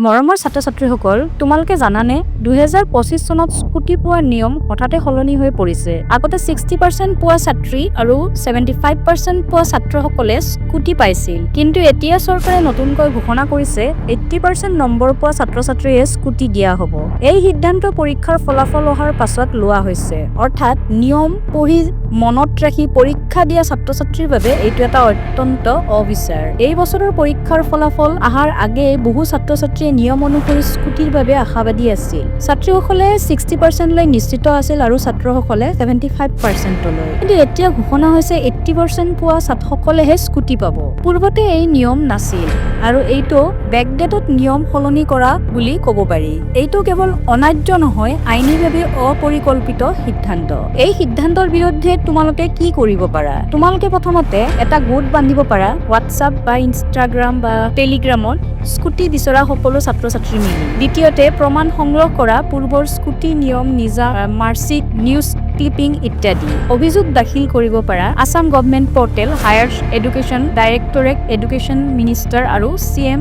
মৰমৰ ছাত্ৰ-ছাত্ৰীসকল, তোমালোকে জানানে 2025 চনত স্কুটি পোৱাৰ নিয়ম হঠাতে সলনি হৈ পৰিছে। আগতে 60% পোৱা ছাত্ৰী আৰু 75% পোৱা ছাত্ৰসকলে স্কুটি পাইছিল। কিন্তু এতিয়া চৰকাৰে নতুনকৈ ঘোষণা কৰিছে 80% নম্বৰ পোৱা ছাত্ৰ-ছাত্ৰীয়ে স্কুটি দিয়া হ'ব। এই সিদ্ধান্ত পৰীক্ষাৰ ফলাফল অহাৰ পাছত লোৱা হৈছে। অৰ্থাৎ নিয়ম পঢ়ি মনত ৰাখি পৰীক্ষা দিয়া ছাত্ৰ-ছাত্ৰীৰ বাবে এইটো এটা অত্যন্ত অবিচাৰ। এই বছৰৰ পৰীক্ষাৰ ফলাফল অহাৰ আগে বহু ছাত্ৰ-ছাত্ৰীয়ে নিয়ম অনুসৰি স্কুটিৰ বাবে আশাবাদী আছিল। ছাত্ৰীসকলে 60% লৈ নিশ্চিত আছিল আৰু ছাত্ৰসকলে 75% লৈ। কিন্তু এতিয়া ঘোষণা হৈছে 80% পোৱা ছাত্ৰসকলেহে স্কুটি পাব। পূৰ্বতে এই নিয়ম নাছিল আৰু এইটো বেকডেটত নিয়ম সলনি কৰা বুলি ক'ব পাৰি। এইটো কেৱল অনাৰ্য নহয়, আইনীভাৱে অপৰিকল্পিত সিদ্ধান্ত। এই সিদ্ধান্তৰ বিৰুদ্ধে তোমালোকে কি কৰিব পাৰা? তোমালোকে প্ৰথমতে এটা গোট বান্ধিব পাৰা, হোৱাটছআপ বা ইনষ্টাগ্ৰাম বা টেলিগ্ৰামত স্কুটি বিচৰা সকলো ছাত্ৰ-ছাত্ৰী মিলি। দ্বিতীয়তে, প্ৰমাণ সংগ্ৰহ কৰা পূৰ্বৰ স্কুটি নিয়ম, নিজা মাৰ্কশ্বিট, নিউজ ক্লিপিং ইত্যাদি। অভিযোগ দাখিল কৰিব পাৰা Assam government portal, higher education directorate, education minister আৰু CM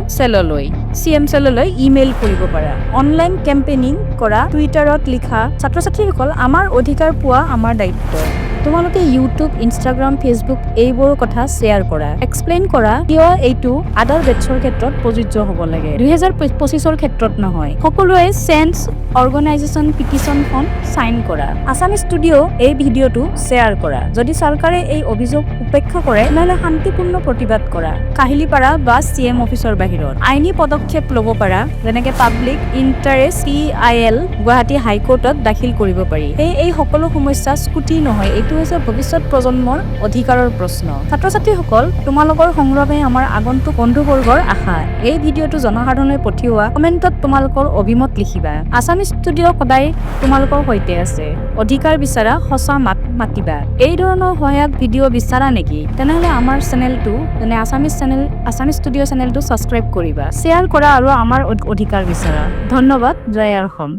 চেললৈ ইমেইল কৰিব পাৰা। অনলাইন কেম্পেইনিং কৰা, টুইটাৰত লিখা, ছাত্ৰ-ছাত্ৰীসকল আমাৰ অধিকাৰ পোৱা আমাৰ দায়িত্ব। তোমালোকে ইউটিউব, ইনষ্টাগ্ৰাম, ফেচবুক এইবোৰৰ কথা শ্বেয়াৰ কৰা। এক্সপ্লেইন কৰা কিয় এইটো আদাৰ বেটছৰ ক্ষেত্ৰত প্ৰযোজ্য হ'ব লাগে, 2025ৰ ক্ষেত্ৰত নহয়। সকলোৱে চেঞ্জ অৰ্গেনাইজেশ্যন পিটিশ্যনখন সাইন কৰা। আছামিজ ষ্টুডিঅ' এই ভিডিঅ'টো শ্বেয়াৰ কৰা। যদি চৰকাৰে এই অভিযোগ উপেক্ষা কৰে তেনেহ'লে শান্তিপূৰ্ণ প্ৰতিবাদ কৰা, কাহিলীপাৰা বা CM অফিচৰ বাহিৰত। আইনী পদক্ষেপ ল'ব পাৰা, যেনেকে পাব্লিক ইণ্টাৰেষ্ট PIL গুৱাহাটী হাইকোৰ্টত দাখিল কৰিব পাৰি। এই সকলো সমস্যা স্কুটি নহয়, এইটো হৈছে ভৱিষ্যত প্ৰজন্মৰ অধিকাৰৰ প্ৰশ্ন। ছাত্ৰ-ছাত্ৰীসকল, তোমালোকৰ সংগ্ৰামে আমাৰ আগন্তুক বন্ধুবৰ্গৰ আশা। এই ভিডিঅ'টো জনসাধাৰণলৈ পঠিওৱা, কমেণ্টত তোমালোকৰ অভিমত লিখিবা। আছামিজ ষ্টুডিঅ' সদায় তোমালোকৰ সৈতে আছে। অধিকাৰ বিচাৰা, সঁচা মাত মাতিবা। এই ধৰণৰ সহায়ক ভিডিঅ' বিচাৰা নেকি? তেনেহ'লে আমাৰ চেনেলটো, আছামিজ ষ্টুডিঅ' চেনেলটো ছাবস্ক্ৰাইব কৰিবা, শ্বেয়াৰ কৰা আৰু আমাৰ অধিকাৰ বিচাৰা। ধন্যবাদ। জয় অসম।